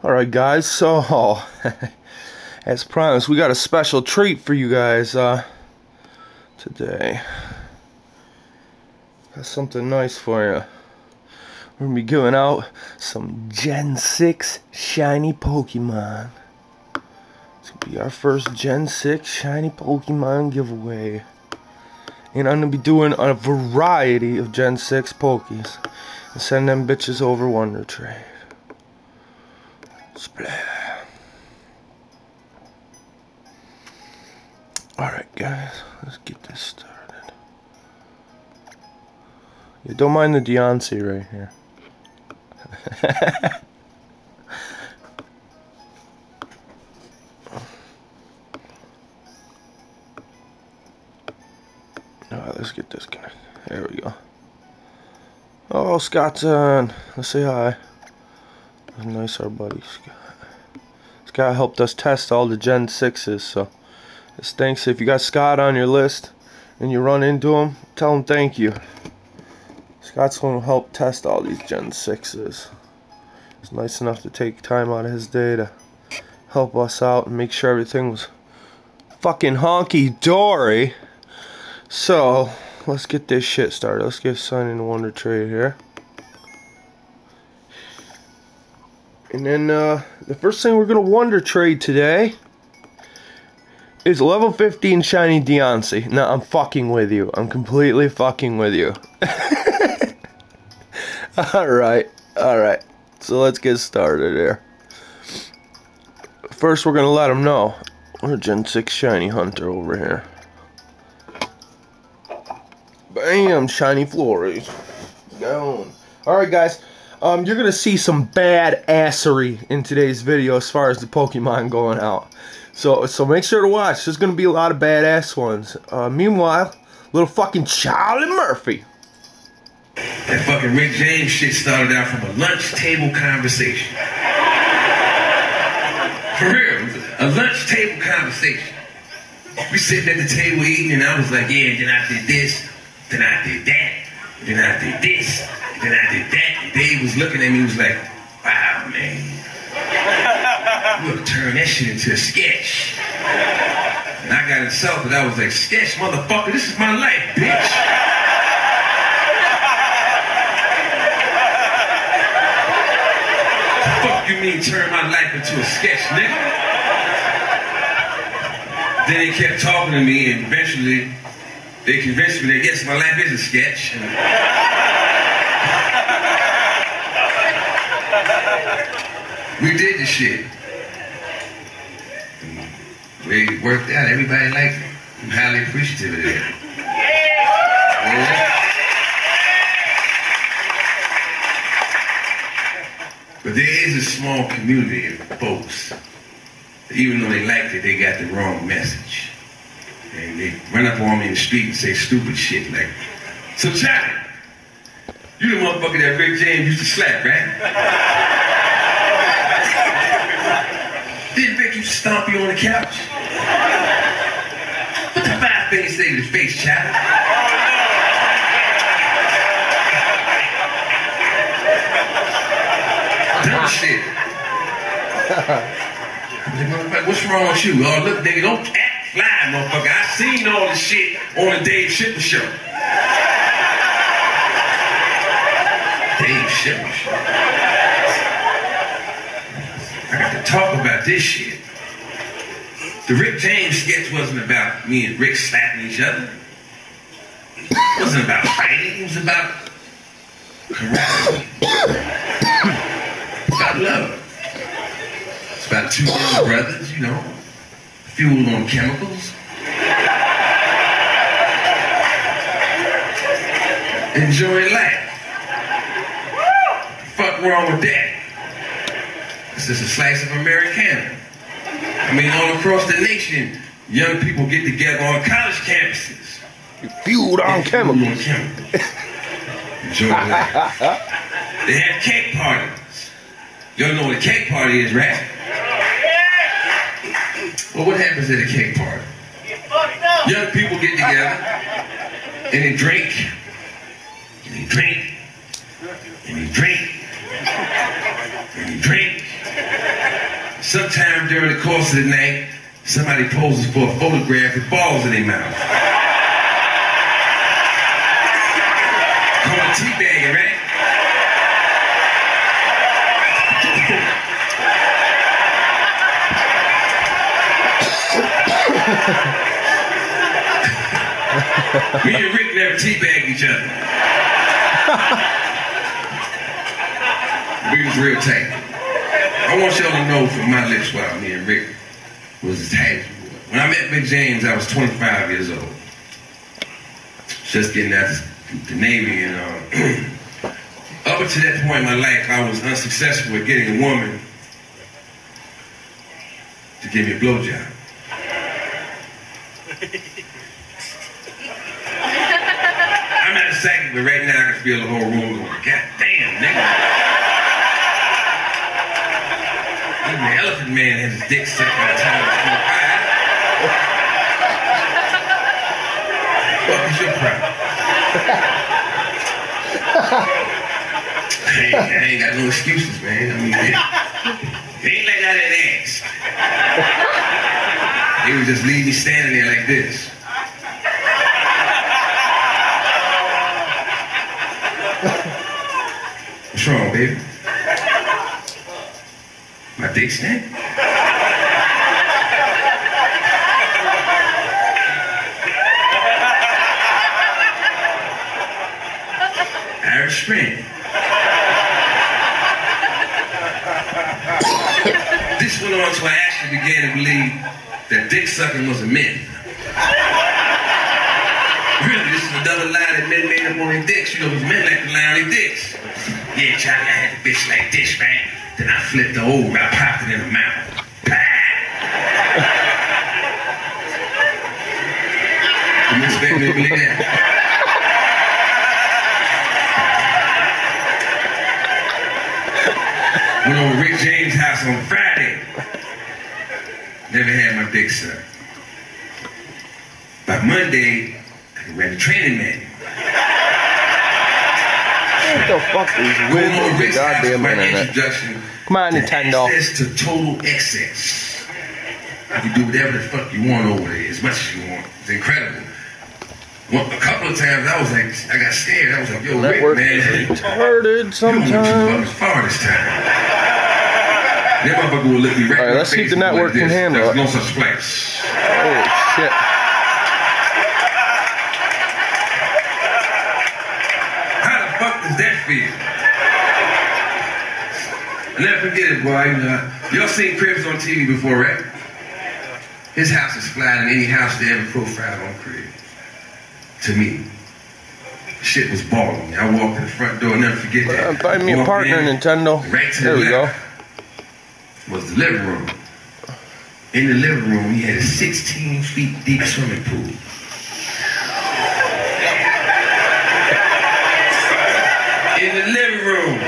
Alright guys, so as promised, we got a special treat for you guys today. Got something nice for you. We're gonna be giving out some Gen 6 shiny Pokemon. It's gonna be our first Gen 6 shiny Pokemon giveaway. And I'm gonna be doing a variety of Gen 6 Pokies and send them bitches over Wonder Trade. Alright guys, let's get this started. You don't mind the Deontay right here. Alright, let's get this connected. There we go. Oh, Scott's on. Let's say hi. That's nice, our buddy Scott. Scott helped us test all the Gen 6s, so it stinks. If you got Scott on your list and you run into him, tell him thank you. Scott's going to help test all these Gen 6s. It's nice enough to take time out of his day to help us out and make sure everything was fucking honky-dory. So, let's get this shit started. Let's get signed into Wonder Trade here. And then the first thing we're going to Wonder Trade today is level 15 shiny Deontay. Now, I'm fucking with you. I'm completely fucking with you. Alright. So let's get started here. First, we're going to let them know we're a Gen 6 shiny hunter over here. Bam! Shiny Flores. Gone. Alright guys, you're going to see some bad-assery in today's video as far as the Pokemon going out. So make sure to watch. There's going to be a lot of badass ones. Meanwhile, little fucking Charlie Murphy. That fucking Rick James shit started out from a lunch table conversation. For real, a lunch table conversation. We sitting at the table eating and I was like, yeah, then I did this, then I did that, then I did this, then I did that. And Dave was looking at me, he was like, wow, man. You gonna turn that shit into a sketch. And I got insulted. I was like, sketch, motherfucker, this is my life, bitch. Fuck you mean turn my life into a sketch, nigga? Then they kept talking to me and eventually they convinced me that yes, my life is a sketch. We did the shit. The way it worked out, everybody liked it. I'm highly appreciative of that. Yeah. But there is a small community of folks that even though they liked it, they got the wrong message. And they run up on me in the street and say stupid shit like, so Charlie, you the motherfucker that Rick James used to slap, right? Didn't Rick used to stomp you on the couch? What the five fingers say to the face, Charlie? Dumb shit. What's wrong with you? Oh, look, nigga, don't act fly, motherfucker. I seen all this shit on the Dave Shipper show. Dave Shipper show. I got to talk about this shit. The Rick James sketch wasn't about me and Rick slapping each other. It wasn't about fighting. It was about camaraderie. It's about love. It's about two young brothers, you know, fueled on chemicals. Enjoying life. Fuck wrong with that? It's just a slice of Americana. I mean, all across the nation, young people get together on college campuses. Fueled on chemicals. Enjoy life. They have cake parties. You don't know what a cake party is, right? Well, what happens at a cake party? Young people get together and they drink, and they drink, and they drink, and they drink, sometime during the course of the night, somebody poses for a photograph with balls in their mouth. Call it teabagging, right? Me and Rick never teabagged each other. We was real tight. I want y'all to know from my lips while me and Rick was as tight as we were. When I met Big James, I was 25 years old. Just getting out of the Navy, and up until that point in my life, I was unsuccessful at getting a woman to give me a blowjob. I'm not a psychic, but right now I can feel the whole room going, God damn, nigga. Even the elephant man had his dick sucked by the time I was 25. What is your problem? I ain't got no excuses, man. I mean, it ain't like I didn't ask. They would just leave me standing there like this. What's wrong, baby? My dick stank? Irish Spring. This went on until I actually began to believe that dick sucking was a myth. Really, this is another lie that men made up on their dicks. You know, because men like to lie on their dicks. Yeah, Charlie, I had the bitch like this, man. Then I flipped her over, I popped it in her mouth. You expect me to believe that? Went over to Rick James' house on Friday. Never had my dick sucked. By Monday, I read the training manual. What the fuck is with the goddamn internet? Come on, Nintendo. Access to total excess. You can do whatever the fuck you want over there, as much as you want. It's incredible. Well, a couple of times I was like, I got scared. I was like, yo, Rick, man, retarded sometimes. You went too fucking far this time. That motherfucker will look me right in the let's see if the network like can handle There's it. no such place. Oh shit. How the fuck does that feel? I never forget it, boy. Y'all seen Cribs on TV before, right? His house is flat in any house they ever profiled on Cribs. To me. Shit was balling. I walked in the front door, never forget that. Find me a partner, Nintendo. Right to there the we go. Was the living room. In the living room, he had a 16 feet deep swimming pool. In the living room.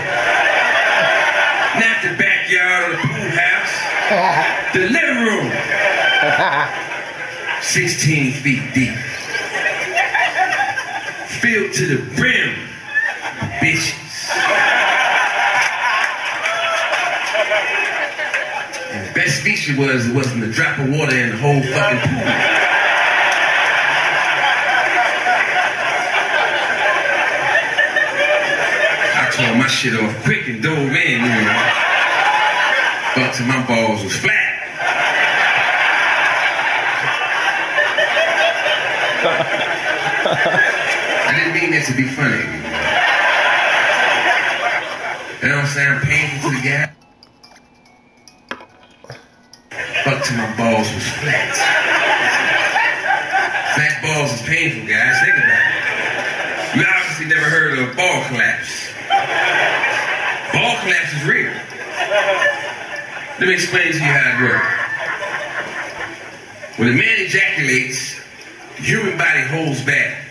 Not the backyard or the pool house. The living room. 16 feet deep. Filled to the brim with bitches. And the best feature was it wasn't a drop of water in the whole fucking pool. I tore my shit off quick and dove in, you know. But till my balls was flat. I didn't mean that to be funny. That don't sound painful to the guy. But till my balls was flat. Flat balls is painful, guys. Think about it. You obviously never heard of ball collapse. Ball collapse is real. Let me explain to you how it works. When a man ejaculates, the human body holds back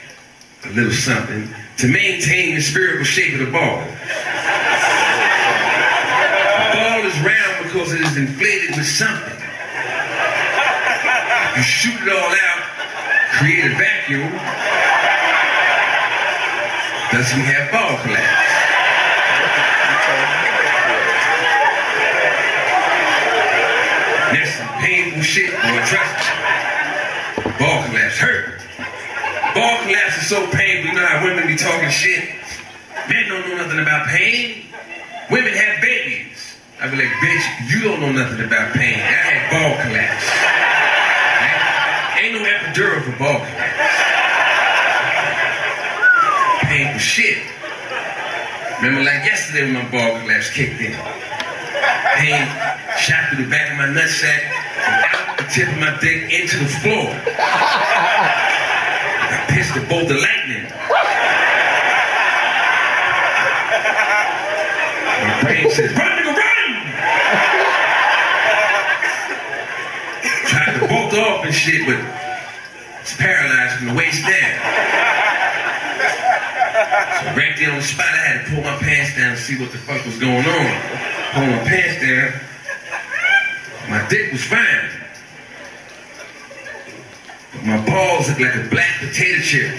a little something to maintain the spherical shape of the ball. The ball is round because it is inflated with something. You shoot it all out, create a vacuum, thus we have ball collapse. painful shit, boy, trust me. Ball collapse hurt. Ball collapse is so painful. You know how women be talking shit? Men don't know nothing about pain. Women have babies. I be like, bitch, you don't know nothing about pain. I had ball collapse. Right? Ain't no epidural for ball collapse. Painful shit. Remember like yesterday when my ball collapse kicked in. Pain shot through the back of my nutsack and out the tip of my dick into the floor. I pissed the bolt of lightning. My brain says, run, nigga, run! Tried to bolt off and shit, but it's paralyzed from the waist down. So right there on the spot, I had to pull my pants down and see what the fuck was going on. Pull my pants down. My dick was fine. But my balls looked like a black potato chip.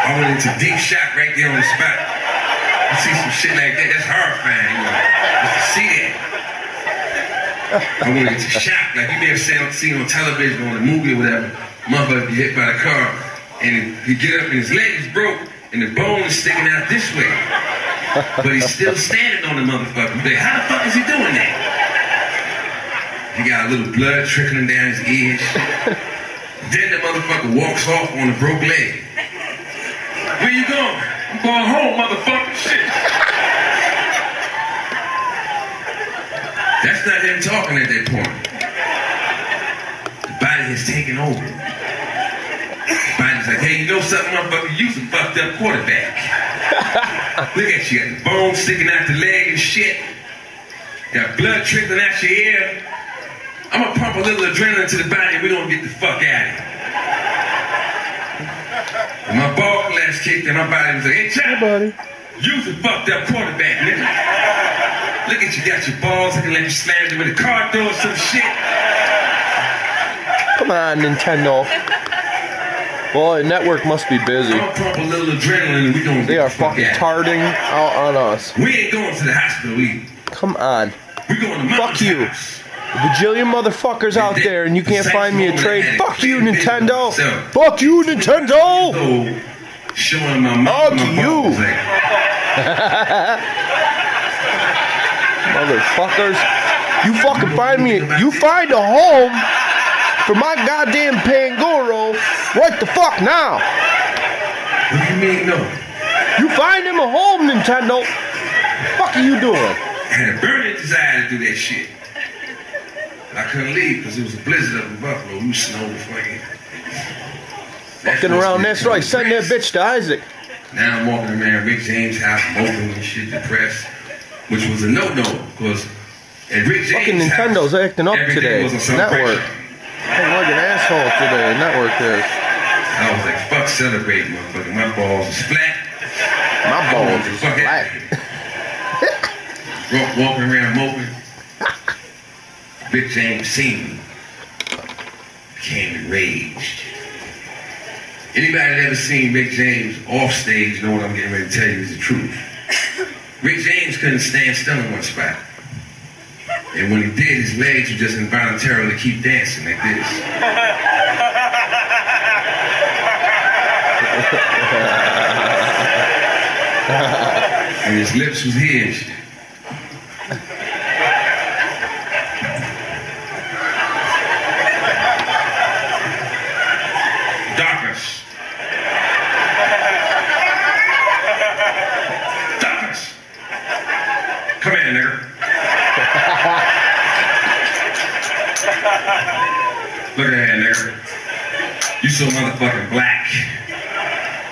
I went into deep shock right there on the spot. You see some shit like that, that's horrifying, you know, just to see that. I went into shock, like you may have seen on television or on a movie or whatever, motherfucker get hit by a car, and he get up and his leg is broke, and the bone is sticking out this way. But he's still standing on the motherfucker. Like, how the fuck is he doing that? He got a little blood trickling down his ears. Then the motherfucker walks off on a broke leg. Where you going? I'm going home, motherfucker. Shit. That's not him talking at that point. The body has taken over. The body's like, hey, you know something, motherfucker? You some fucked up quarterback. Look at you, got the bone sticking out the leg and shit. Got blood trickling out your ear. I'm gonna pump a little adrenaline to the body and we're gonna get the fuck out of here. When my ball collapse kicked in, my body was like, hey, Chop, you's a fucked up quarterback, nigga. Look at you, got your balls looking like you slammed them in the car door or some shit. Come on, Nintendo. Boy, network must be busy. I'm gonna pump a little adrenaline and we gonna get They are the fuck fucking out. tarding out on us. We ain't going to the hospital either. Come on. We going to Mama's Fuck you. house. A bajillion motherfuckers out there and you can't find me a trade. Fuck you, Nintendo. Fuck you, Nintendo. So, showing my mom. Fuck my you. balls, like, Motherfuckers. You fucking find me. You find a home for my goddamn Pangoro right the fuck now. What do you mean, no? You find him a home, Nintendo. Fuck are you doing? I had a burning desire to do that shit. I couldn't leave because it was a blizzard up in Buffalo. We snowed fucking. Fucking around, that's right. Send that bitch to Isaac. Now I'm walking around Rick James' house, moping and shit, depressed, which was a no-no because at Rick James' Fucking Nintendo's house, acting up today. was on some Network. pressure. I'm like an asshole today. Network is. I was like, fuck celebrating, motherfucker. My balls is flat. My balls is Fuck flat. Walking around moping. Rick James seen me. Became enraged. Anybody that ever seen Rick James off stage know what I'm getting ready to tell you is the truth. Rick James couldn't stand still in one spot. And when he did, his legs would just involuntarily keep dancing like this. And his lips was here and shit. Darkness. Darkness. Come here, nigga. Look at that, nigga. You so motherfucking black.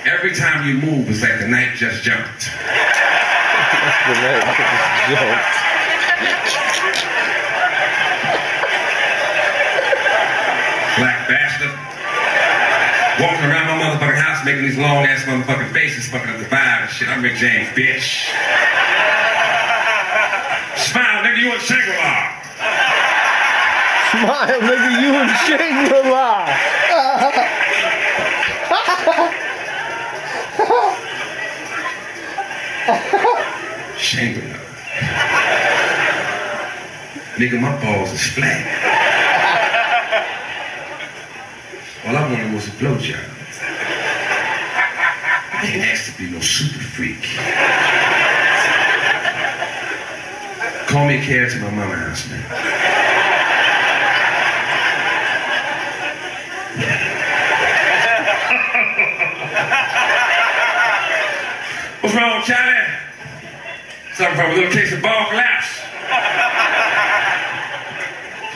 Every time you move, it's like the night just jumped. Black bastard. Walking around my motherfucking house making these long ass motherfucking faces fucking up the vibe and shit. I'm Rick James, bitch. Smile, nigga, you in Shangri-La. Smile, nigga, you and Shangri-La. Shangri-La. Nigga, my balls is flat. All I wanted was a blowjob. I ain't asked to be no super freak. Call me a cab to my mama's house, man. What's wrong, Charlie? Something from a little case of ball collapse.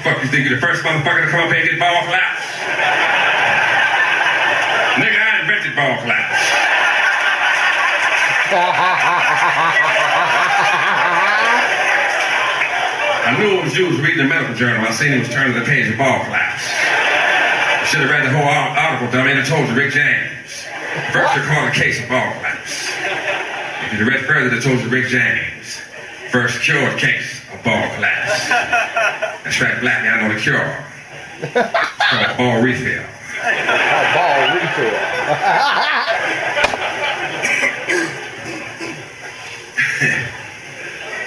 Fuck, you think you're the first motherfucker to come up here and get ball collapse? Nigga, I invented ball collapse. I knew it was you was reading the medical journal. I seen he was turning the page of ball collapse. You should have read the whole article, dummy, and I told you Rick James. First you're calling a case of ball collapse. If you'd have read further, they told you Rick James. First cured case of ball collapse. That's right, black man, I know the cure. It's called ball refill. Ball refill.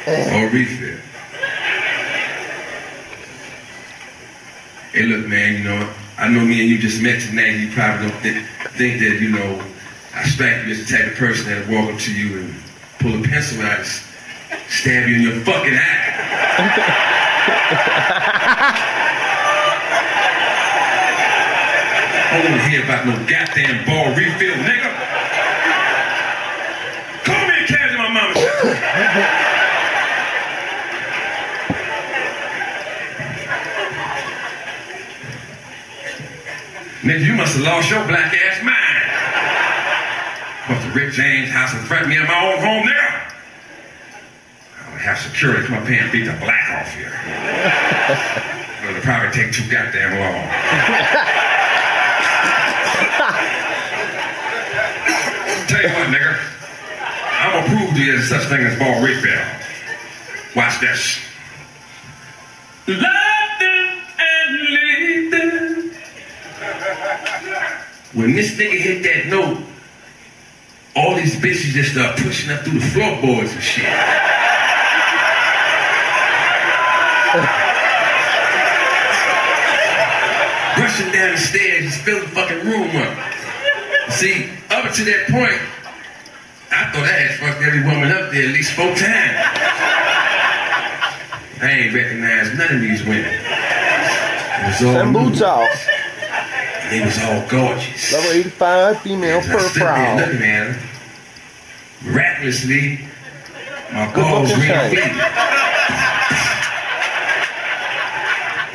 Ball refill. Hey, look, man, you know, I know me and you just met tonight. You probably don't think that, you know, I strike you as the type of person that'll walk up to you and pull a pencil out and stab you in your fucking eye. I don't want to hear about no goddamn ball refill, nigga. Call me a cab to my mama's house. Nigga, you must have lost your black ass mind. What's the Rick James house in front of me in my own home, nigga? I would have security come up here and beat the black off here. It'll probably take too goddamn long. Tell you what, nigga. I'm gonna prove to you there's such thing as ball refill. Watch this. When this nigga hit that note, all these bitches just start pushing up through the floorboards and shit. Rushing down the stairs, just fill the fucking room up. See, up to that point, I thought I had fucked every woman up there at least 4 times. I ain't recognized none of these women. It was all boots off. They was all gorgeous. Level 85 female fur proud. Looking at her. Miraculously, my balls re-inflated.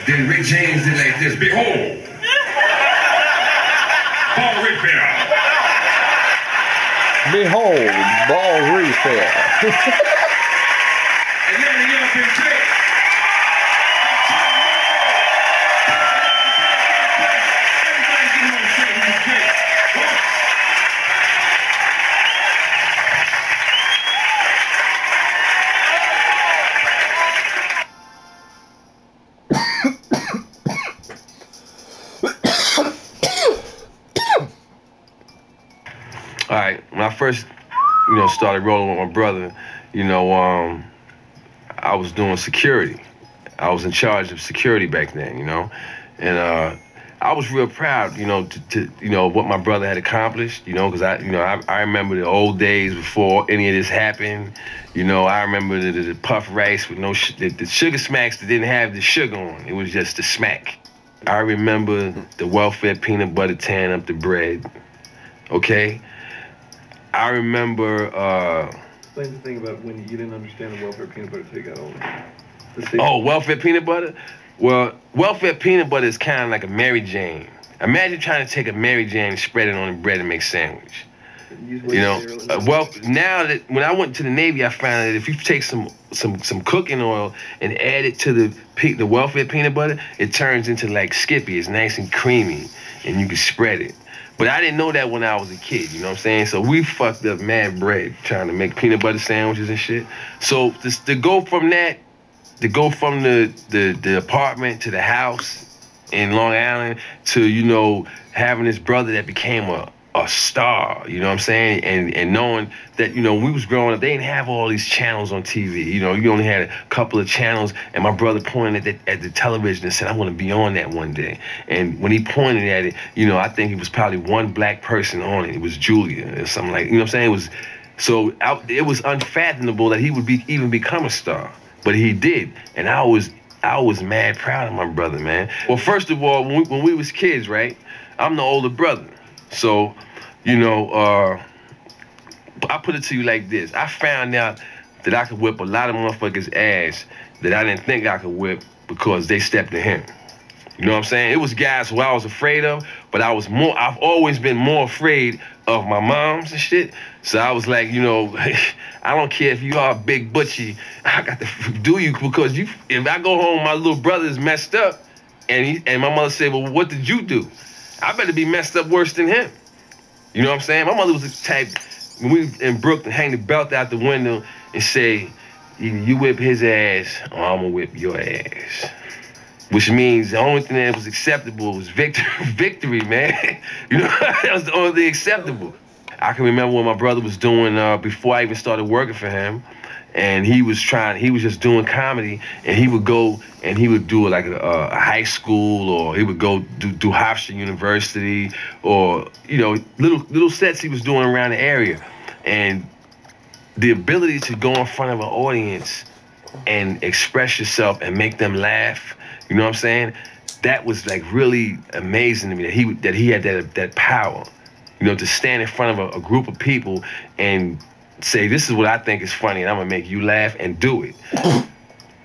Then Rick James did like this. Behold, ball refill. Behold, ball refill. And then the young big trick. All right, when I first, started rolling with my brother, I was doing security. I was in charge of security back then, and I was real proud, to what my brother had accomplished, because I remember the old days before any of this happened. I remember the puff rice with no the sugar smacks that didn't have the sugar on. It was just the smack. I remember the welfare peanut butter tearing up the bread. Okay. I remember. Explain the thing about when you didn't understand the welfare peanut butter till you got older. Oh, welfare peanut butter? Well, welfare peanut butter is kind of like a Mary Jane. Imagine trying to take a Mary Jane and spread it on the bread and make a sandwich. Well, now that when I went to the Navy, I found that if you take some cooking oil and add it to the welfare peanut butter, it turns into like Skippy. It's nice and creamy, and you can spread it. But I didn't know that when I was a kid, you know what I'm saying? So we fucked up mad bread trying to make peanut butter sandwiches and shit. So to go from that to go from the apartment to the house in Long Island to, you know, having this brother that became a star, you know what I'm saying? And knowing that, you know, when we was growing up, they didn't have all these channels on TV. You know, you only had a couple of channels, and my brother pointed at the television and said, I want to be on that one day. And when he pointed at it, you know, I think he was probably one black person on it. It was Julia or something like, you know what I'm saying? It was, so it was unfathomable that he would even become a star, but he did. And I was mad proud of my brother, man. Well, first of all, when we was kids, right? I'm the older brother. So, you know, I put it to you like this. I found out that I could whip a lot of motherfuckers' ass that I didn't think I could whip because they stepped to him. You know what I'm saying? It was guys who I was afraid of, but I've always been more afraid of my moms and shit. So I was like, you know, I don't care if you are Big Butchie, I got to do you because if I go home, my little brother's messed up, and my mother said, well, what did you do? I better be messed up worse than him. You know what I'm saying? My mother was the type, when we in Brooklyn, hang the belt out the window and say, either you whip his ass or I'm gonna whip your ass. Which means the only thing that was acceptable was victory, man. You know, that was the only thing acceptable. I can remember what my brother was doing before I even started working for him. And he was just doing comedy, and he would go and he would do like a high school, or he would go do Hofstra University, or, you know, little sets he was doing around the area. And the ability to go in front of an audience and express yourself and make them laugh, you know what I'm saying? That was like really amazing to me that he had that power, you know, to stand in front of a group of people and say, this is what I think is funny, and I'm gonna make you laugh, and do it.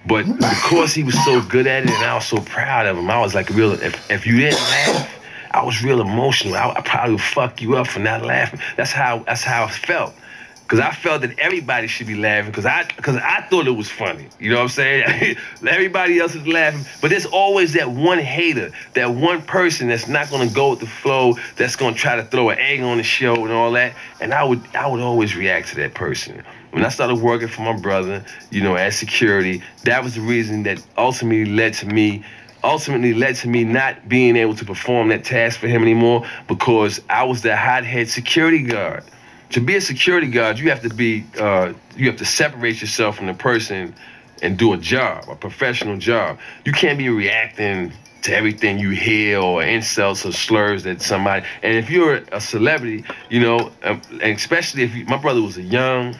But because he was so good at it, and I was so proud of him, I was like if you didn't laugh, I was real emotional. I probably would fuck you up for not laughing. That's how I felt. Because I felt that everybody should be laughing because I thought it was funny. You know what I'm saying? Everybody else is laughing. But there's always that one hater, that one person that's not going to go with the flow, that's going to try to throw an egg on the show and all that. And I would always react to that person. When I started working for my brother, you know, as security, that was the reason that ultimately led to me not being able to perform that task for him anymore, because I was the hothead security guard. To be a security guard, you have to separate yourself from the person and do a job, a professional job. You can't be reacting to everything you hear or insults or slurs that somebody. And if you're a celebrity, you know, and especially if my brother was a young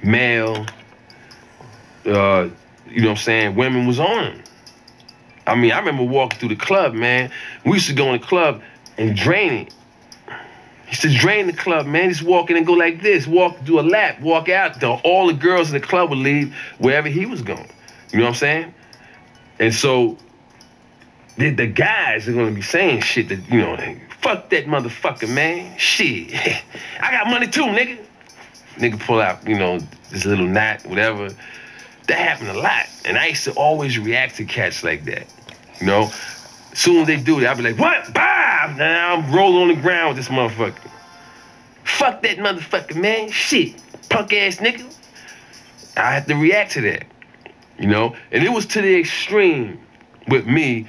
male, you know what I'm saying, women was on him. I mean, I remember walking through the club, man. We used to go in the club and drain it. He used to drain the club, man. Just walk in and go like this. Do a lap, walk out. All the girls in the club would leave wherever he was going. You know what I'm saying? And so the guys are gonna be saying shit that, you know, fuck that motherfucker, man. Shit. I got money too, nigga. Nigga pull out, you know, this little knot, whatever. That happened a lot. And I used to always react to cats like that. You know? As soon as they do that, I'll be like, what? Bob! Now I'm rolling on the ground with this motherfucker. Fuck that motherfucker, man. Shit. Punk ass nigga. I have to react to that. You know? And it was to the extreme with me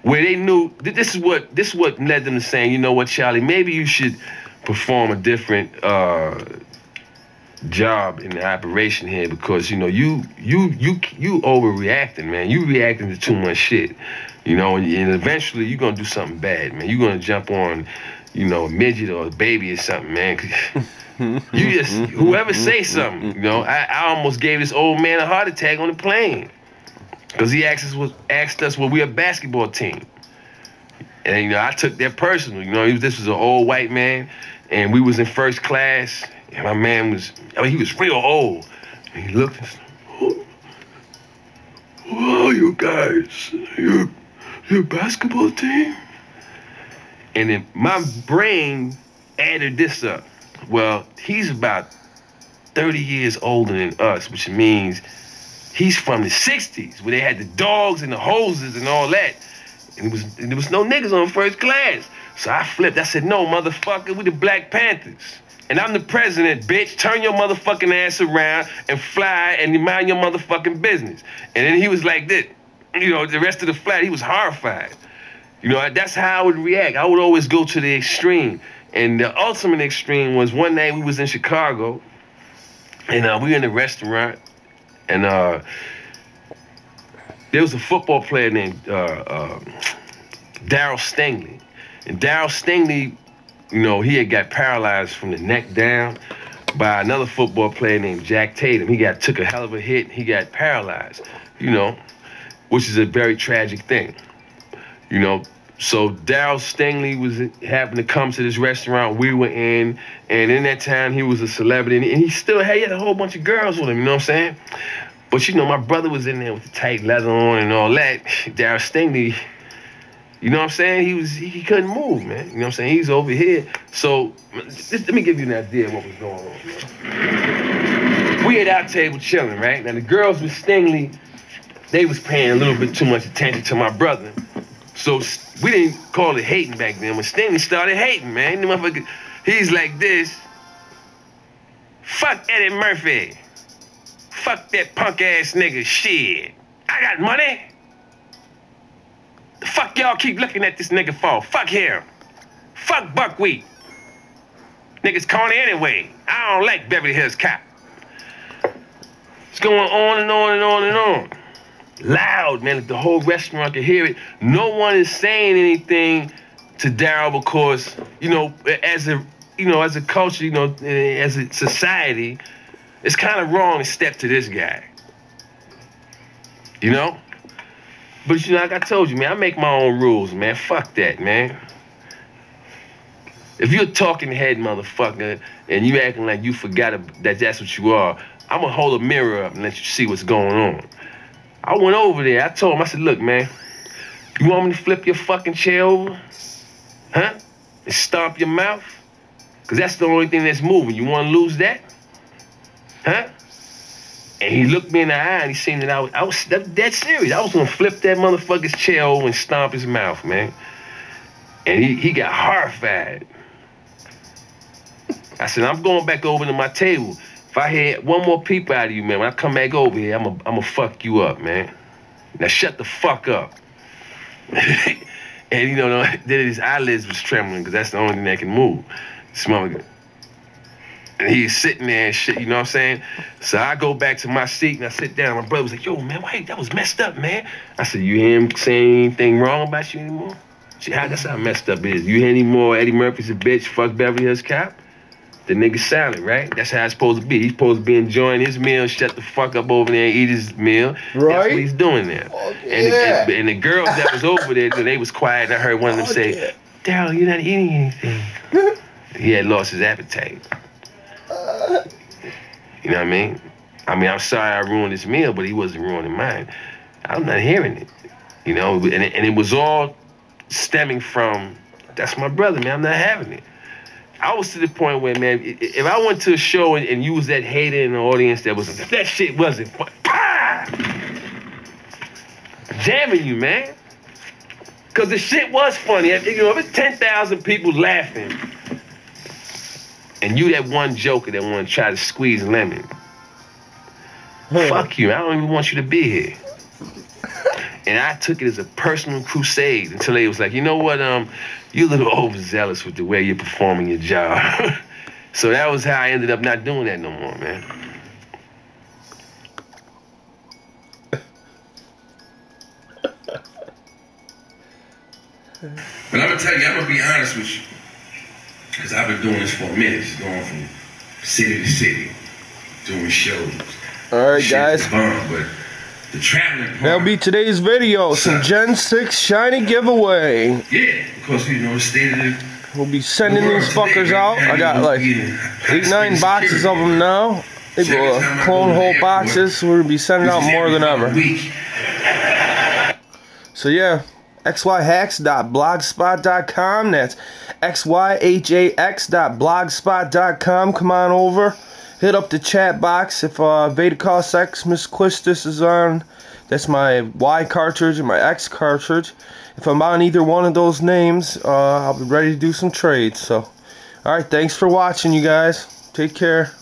where they knew this is what led them to saying, you know what, Charlie, maybe you should perform a different job in the operation here, because, you know, you overreacting, man. You reacting to too much shit. You know, and eventually you're gonna do something bad, man. You're gonna jump on, you know, a midget or a baby or something, man. You just, whoever say something, you know. I almost gave this old man a heart attack on the plane, because he asked us, well, we're a basketball team. And, you know, I took that personal. You know, this was an old white man, and we was in first class, and my man he was real old. And he looked and said, who are you guys? You're a basketball team? And then my brain added this up. Well, he's about 30 years older than us, which means he's from the 60s, where they had the dogs and the hoses and all that. And there was no niggas on first class. So I flipped. I said, no, motherfucker, we the Black Panthers. And I'm the president, bitch. Turn your motherfucking ass around and fly and mind your motherfucking business. And then he was like this. You know, the rest of the flight, he was horrified. You know, that's how I would react. I would always go to the extreme. And the ultimate extreme was one night we was in Chicago, and we were in a restaurant, and there was a football player named Darryl Stingley. And Darryl Stingley, you know, he had got paralyzed from the neck down by another football player named Jack Tatum. He took a hell of a hit. He got paralyzed, you know, which is a very tragic thing, you know. So Darryl Stingley happened to come to this restaurant we were in, and in that time he was a celebrity, and he still had a whole bunch of girls with him, you know what I'm saying? But you know, my brother was in there with the tight leather on and all that. Darryl Stingley, you know what I'm saying? He couldn't move, man. You know what I'm saying? He's over here. So let me give you an idea of what was going on, man. We at our table chilling, right? Now the girls with Stingley, they was paying a little bit too much attention to my brother. So we didn't call it hating back then. When Stingley started hating, man, the motherfucker, he's like this. Fuck Eddie Murphy. Fuck that punk ass nigga. Shit. I got money. The fuck y'all keep looking at this nigga for? Fuck him. Fuck Buckwheat. Niggas corny anyway. I don't like Beverly Hills Cop. It's going on and on and on and on. Loud, man. The whole restaurant could hear it. No one is saying anything to Darryl because, you know, as a culture, you know, as a society, it's kind of wrong to step to this guy. You know? But, you know, like I told you, man, I make my own rules, man. Fuck that, man. If you're a talking head motherfucker and you acting like you forgot that that's what you are, I'm going to hold a mirror up and let you see what's going on. I went over there. I told him, I said, look, man, you want me to flip your fucking chair over? Huh? And stomp your mouth? Because that's the only thing that's moving. You want to lose that? Huh? And he looked me in the eye and he seen that I was dead serious. I was going to flip that motherfucker's chair over and stomp his mouth, man. And he got horrified. I said, I'm going back over to my table. If I hear one more peep out of you, man, when I come back over here, I'm gonna fuck you up, man. Now shut the fuck up. And you know, then his eyelids was trembling because that's the only thing that can move. And he's sitting there and shit, you know what I'm saying? So I go back to my seat and I sit down. My brother was like, yo, man, wait, that was messed up, man. I said, you hear him saying anything wrong about you anymore? See, that's how messed up it is. You hear any more Eddie Murphy's a bitch, fuck Beverly Hills Cop? The nigga silent, right? That's how it's supposed to be. He's supposed to be enjoying his meal, shut the fuck up over there and eat his meal. Right. That's what he's doing there. Yeah. And the girls that was over there, they was quiet. And I heard one of them say, Darryl, you're not eating anything. He had lost his appetite. You know what I mean? I'm sorry I ruined his meal, but he wasn't ruining mine. I'm not hearing it. You know, and it was all stemming from, that's my brother, man. I'm not having it. I was to the point where, man, if I went to a show and you was that hater in the audience that shit wasn't fun, jamming you, man. Because the shit was funny. You know, if it's 10,000 people laughing and you that one joker that want to try to squeeze lemon, fuck you. I don't even want you to be here. And I took it as a personal crusade until they was like, you know what, you're a little overzealous with the way you're performing your job. So that was how I ended up not doing that no more, man. But I'm gonna tell you, I'm gonna be honest with you, because I've been doing this for a minute, just going from city to city, doing shows. All right, guys. But the traveling part, that'll be today's video. Some Gen 6 shiny giveaway. Yeah, because you know the state of the. We'll be sending these fuckers out. I got like 8-9 boxes of them now. They will clone whole boxes. We're gonna be sending out more than ever. So yeah, XYHAX.blogspot.com. That's XYHAX.blogspot.com. Come on over. Hit up the chat box if Vedacos X Miss Quistis is on. That's my Y cartridge and my X cartridge. If I'm on either one of those names, I'll be ready to do some trades. So Alright, thanks for watching, you guys. Take care.